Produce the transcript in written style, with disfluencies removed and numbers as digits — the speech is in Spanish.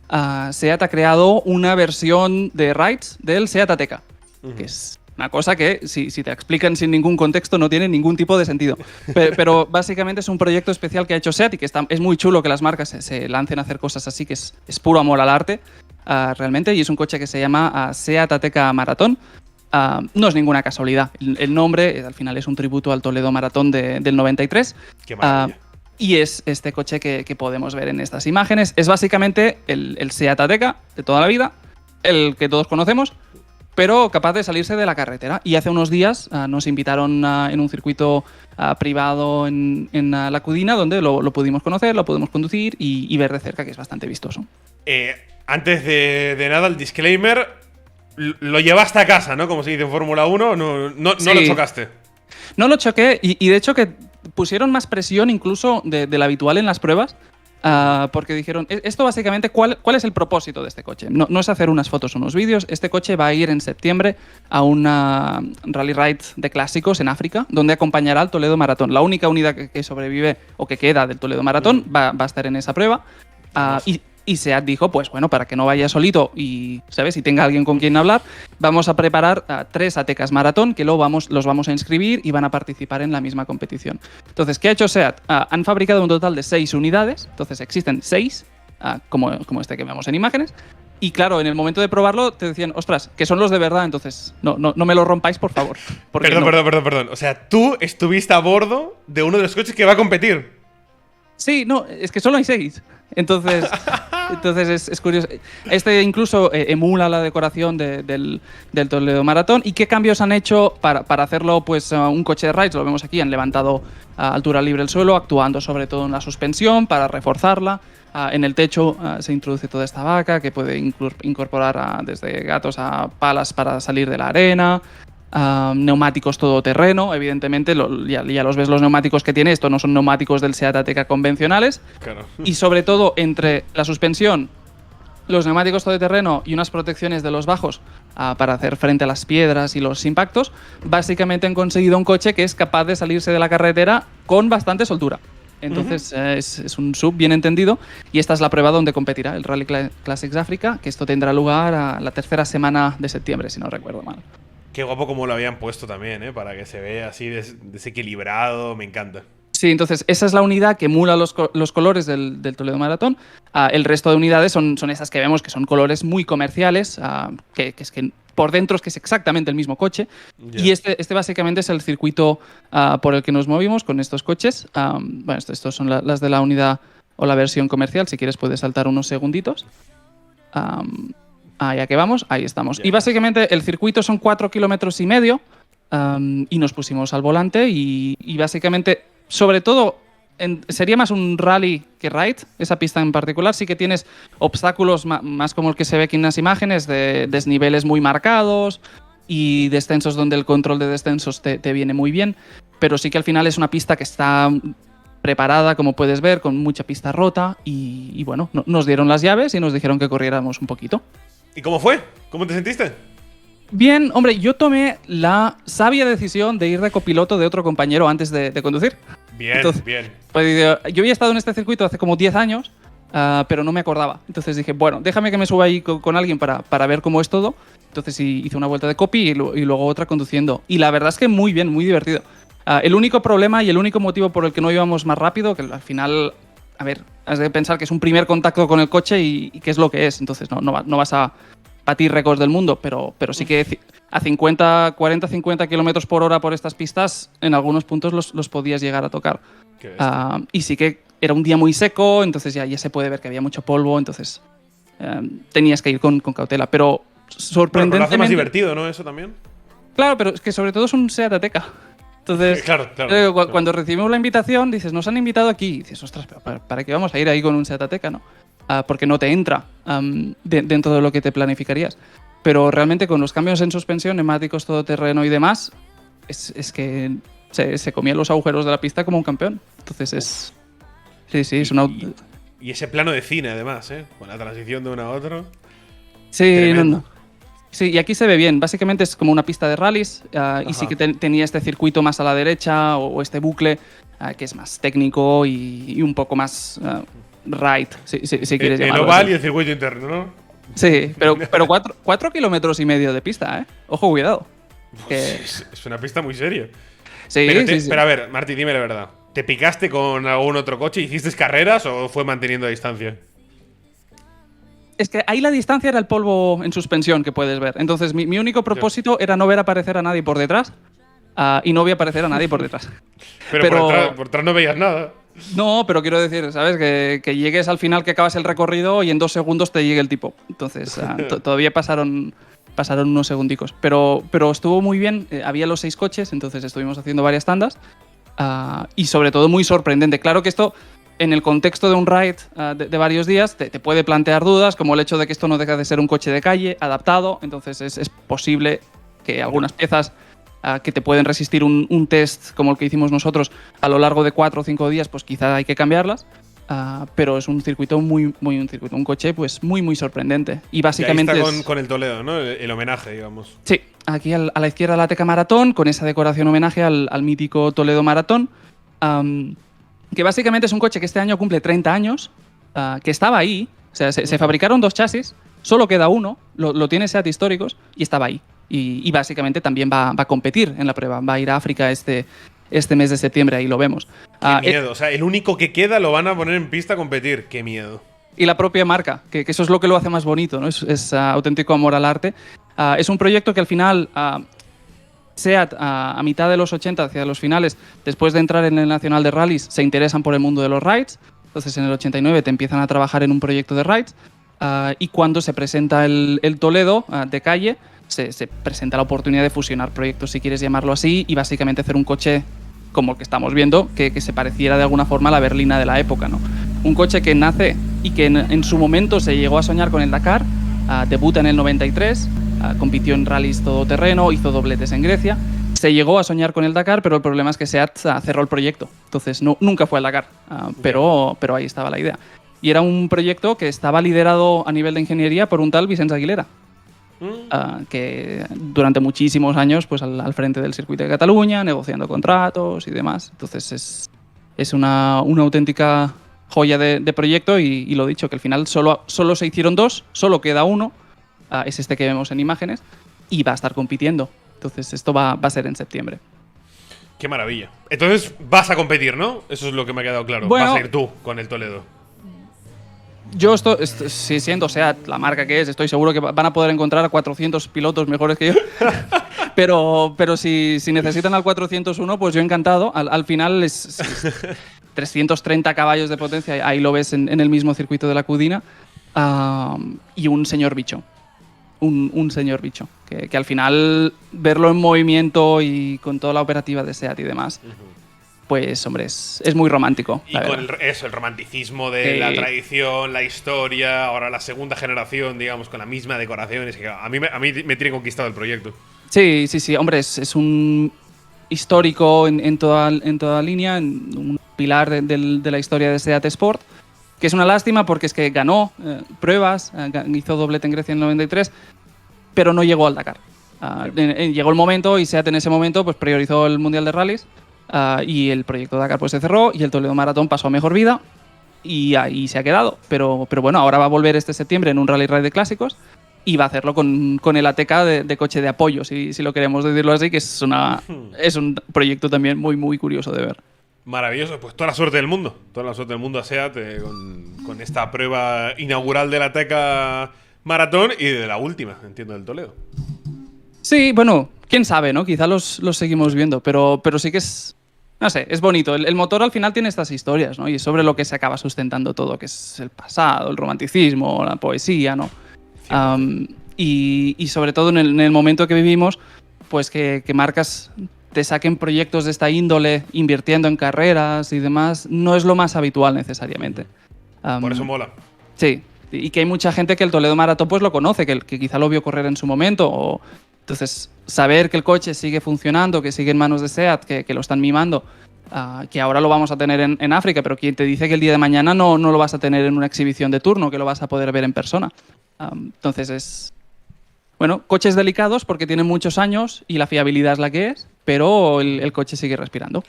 SEAT ha creado una versión de rides del SEAT Ateca, que es una cosa que, si te explican sin ningún contexto, no tiene ningún tipo de sentido. Pero básicamente es un proyecto especial que ha hecho SEAT y que es muy chulo que las marcas se lancen a hacer cosas así, que es puro amor al arte, realmente. Y es un coche que se llama SEAT Ateca Maratón. No es ninguna casualidad. El nombre, al final, es un tributo al Toledo Maratón del 93. Qué maravilla. Y es este coche que podemos ver en estas imágenes. Es básicamente el SEAT Ateca de toda la vida, el que todos conocemos, pero capaz de salirse de la carretera. Y hace unos días nos invitaron en un circuito privado en La Cudina, donde lo pudimos conocer, lo pudimos conducir y ver de cerca, que es bastante vistoso. Antes de nada, el disclaimer, lo llevaste a casa, ¿no? Como se dice en Fórmula 1, no Sí. lo chocaste. No lo choqué y de hecho que pusieron más presión incluso de la habitual en las pruebas. Porque dijeron, esto básicamente, ¿cuál es el propósito de este coche? No es hacer unas fotos o unos vídeos. Este coche va a ir en septiembre a una rally ride de clásicos en África, donde acompañará al Toledo Maratón. La única unidad que sobrevive o que queda del Toledo Maratón va a estar en esa prueba. Y SEAT dijo, pues bueno, para que no vaya solito y, ¿sabes?, y tenga alguien con quien hablar, vamos a preparar 3 Atecas Maratón que los vamos a inscribir y van a participar en la misma competición. Entonces, ¿qué ha hecho SEAT? Han fabricado un total de 6 unidades, entonces existen 6, como este que vemos en imágenes, y claro, en el momento de probarlo te decían, ostras, que son los de verdad, entonces no me lo rompáis, por favor. Perdón. O sea, tú estuviste a bordo de uno de los coches que va a competir. Sí, no, es que solo hay 6. Entonces es curioso. Este incluso emula la decoración del Toledo Maratón. ¿Y qué cambios han hecho para hacerlo pues un coche de rides? Lo vemos aquí, han levantado a altura libre el suelo, actuando sobre todo en la suspensión para reforzarla. En el techo se introduce toda esta vaca que puede incorporar desde gatos a palas para salir de la arena. Neumáticos todoterreno, evidentemente, ya los ves los neumáticos que tiene. Esto no son neumáticos del SEAT Ateca convencionales. Claro. Y sobre todo, entre la suspensión, los neumáticos todoterreno y unas protecciones de los bajos para hacer frente a las piedras y los impactos, básicamente han conseguido un coche que es capaz de salirse de la carretera con bastante soltura. Entonces es un sub bien entendido y esta es la prueba donde competirá el Rally Classics África, que esto tendrá lugar a la tercera semana de septiembre, si no recuerdo mal. Qué guapo como lo habían puesto también, ¿eh? Para que se vea así desequilibrado, me encanta. Sí, entonces esa es la unidad que emula los colores del Toledo Maratón. El resto de unidades son esas que vemos que son colores muy comerciales, que es que por dentro es que es exactamente el mismo coche. Yeah. Y este básicamente es el circuito por el que nos movimos con estos coches. Bueno, estos son las de la unidad o la versión comercial. Si quieres puedes saltar unos segunditos. Ya que vamos, ahí estamos. Yeah. Y básicamente el circuito son 4,5 kilómetros y nos pusimos al volante y básicamente, sobre todo, sería más un rally que ride, esa pista en particular. Sí que tienes obstáculos más como el que se ve aquí en las imágenes, de desniveles muy marcados y descensos donde el control de descensos te viene muy bien, pero sí que al final es una pista que está preparada, como puedes ver, con mucha pista rota y bueno, nos dieron las llaves y nos dijeron que corriéramos un poquito. ¿Y cómo fue? ¿Cómo te sentiste? Bien, hombre, yo tomé la sabia decisión de ir de copiloto de otro compañero antes de conducir. Bien, Entonces, bien. Pues yo había estado en este circuito hace como 10 años, pero no me acordaba. Entonces dije, bueno, déjame que me suba ahí con alguien para ver cómo es todo. Entonces hice una vuelta de copy y luego otra conduciendo. Y la verdad es que muy bien, muy divertido. El único problema y el único motivo por el que no íbamos más rápido, que al final, a ver, has de pensar que es un primer contacto con el coche y que es lo que es. Entonces no vas a batir récords del mundo, pero sí que a 40-50 kilómetros por hora por estas pistas, en algunos puntos los podías llegar a tocar. Y sí que era un día muy seco, entonces ya se puede ver que había mucho polvo, entonces tenías que ir con cautela. Pero sorprendentemente… Pero lo hace más divertido, ¿no? Eso también. Claro, pero es que sobre todo es un SEAT Ateca. Entonces, claro. Cuando recibimos la invitación, dices, nos han invitado aquí. Y dices, ostras, pero ¿para qué vamos a ir ahí con un SEAT Ateca, no? Porque no te entra dentro de lo que te planificarías. Pero realmente con los cambios en suspensión, neumáticos todoterreno y demás, es que se comía los agujeros de la pista como un campeón. Entonces es una… Y ese plano de cine, además, ¿eh? Con la transición de uno a otro. Sí, no. Sí, y aquí se ve bien. Básicamente es como una pista de rallies y sí que tenía este circuito más a la derecha o este bucle que es más técnico y un poco más ride, si quieres El llamarlo oval así. y el circuito interno, ¿no? Sí, pero 4,5 kilómetros de pista, ¿eh? Ojo, cuidado. Que- Es una pista muy seria. Sí, sí. Pero a ver, Martí, dime la verdad. ¿Te picaste con algún otro coche? ¿Hiciste carreras o fue manteniendo distancia? Es que ahí la distancia era el polvo en suspensión que puedes ver. Entonces, mi único propósito era no ver aparecer a nadie por detrás y no vi aparecer a nadie por detrás. Pero, Pero- por detrás no veías nada. No, pero quiero decir, ¿sabes? Que llegues al final, que acabas el recorrido y en 2 segundos te llegue el tipo. Entonces, todavía pasaron unos segundicos. Pero estuvo muy bien. Había los 6 coches, entonces estuvimos haciendo varias tandas. Y sobre todo muy sorprendente. Claro que esto, en el contexto de un ride de varios días, te puede plantear dudas, como el hecho de que esto no deja de ser un coche de calle, adaptado. Entonces es posible que algunas piezas que te pueden resistir un test como el que hicimos nosotros a lo largo de 4 o 5 días, pues quizá hay que cambiarlas. Pero es un circuito un coche pues muy sorprendente. Y básicamente y ahí está es- con el Toledo, ¿no? El homenaje, digamos. Sí, aquí a la izquierda la Teca Maratón, con esa decoración homenaje al mítico Toledo Maratón, que básicamente es un coche que este año cumple 30 años, que estaba ahí, o sea, se fabricaron 2 chasis, solo queda uno, lo tiene SEAT históricos y estaba ahí. Y básicamente también va a competir en la prueba, va a ir a África este mes de septiembre, ahí lo vemos. Qué miedo. O sea, el único que queda lo van a poner en pista a competir. Qué miedo. Y la propia marca, que eso es lo que lo hace más bonito, ¿no? Es auténtico amor al arte. Es un proyecto que al final SEAT, a mitad de los 80, hacia los finales, después de entrar en el Nacional de Rallys, se interesan por el mundo de los rides. Entonces, en el 89 te empiezan a trabajar en un proyecto de rides. Y cuando se presenta el Toledo de calle, se presenta la oportunidad de fusionar proyectos, si quieres llamarlo así, y básicamente hacer un coche como el que estamos viendo, que se pareciera de alguna forma a la berlina de la época, ¿no? Un coche que nace y que en su momento se llegó a soñar con el Dakar, debuta en el 93, compitió en rallies todoterreno, hizo dobletes en Grecia, se llegó a soñar con el Dakar, pero el problema es que SEAT cerró el proyecto, entonces nunca fue al Dakar, pero ahí estaba la idea. Y era un proyecto que estaba liderado a nivel de ingeniería por un tal Vicenç Aguilera, que durante muchísimos años pues al frente del circuito de Cataluña, negociando contratos y demás. Entonces es una auténtica joya de proyecto y lo dicho, que al final solo se hicieron 2, solo queda uno, es este que vemos en imágenes, y va a estar compitiendo. Entonces esto va a ser en septiembre. Qué maravilla. Entonces vas a competir, ¿no? Eso es lo que me ha quedado claro. Bueno, vas a ir tú con el Toledo. Yo si siendo SEAT la marca que es, estoy seguro que van a poder encontrar a 400 pilotos mejores que yo. pero si necesitan al 401, pues yo encantado. Al final es 330 caballos de potencia, ahí lo ves en el mismo circuito de la Cudina. Y un señor bicho. Un señor bicho. Que al final verlo en movimiento y con toda la operativa de SEAT y demás, pues hombre, es muy romántico. Y con el romanticismo de la tradición, la historia, ahora la segunda generación, digamos, con la misma decoración. Es que a mí me tiene conquistado el proyecto. Sí, hombre, es un histórico en toda línea, un pilar de la historia de SEAT Sport, que es una lástima porque es que ganó pruebas, hizo doblete en Grecia en el 93, pero no llegó al Dakar. Llegó el momento y SEAT en ese momento pues priorizó el Mundial de Rallys. Y el proyecto Dakar pues se cerró y el Toledo Maratón pasó a mejor vida y ahí se ha quedado. Pero bueno, ahora va a volver este septiembre en un Rally Ride de clásicos y va a hacerlo con el ATK de coche de apoyo, si lo queremos decirlo así, que es un proyecto también muy curioso de ver. Maravilloso, pues toda la suerte del mundo. Toda la suerte del mundo a SEAT con esta prueba inaugural de la ATK Maratón y de la última, entiendo, del Toledo. Sí, bueno, quién sabe, ¿no? Quizá los seguimos viendo, pero sí que es... No sé, es bonito. El motor al final tiene estas historias, ¿no? Y es sobre lo que se acaba sustentando todo, que es el pasado, el romanticismo, la poesía, ¿no? Y sobre todo en el momento que vivimos, pues que marcas te saquen proyectos de esta índole, invirtiendo en carreras y demás, no es lo más habitual necesariamente. Por eso mola. Sí, y que hay mucha gente que el Toledo Maratón pues lo conoce, que quizá lo vio correr en su momento. Entonces, saber que el coche sigue funcionando, que sigue en manos de SEAT, que lo están mimando, que ahora lo vamos a tener en África, pero quien te dice que el día de mañana no lo vas a tener en una exhibición de turno, que lo vas a poder ver en persona. Entonces es... Bueno, coches delicados porque tienen muchos años y la fiabilidad es la que es, pero el coche sigue respirando.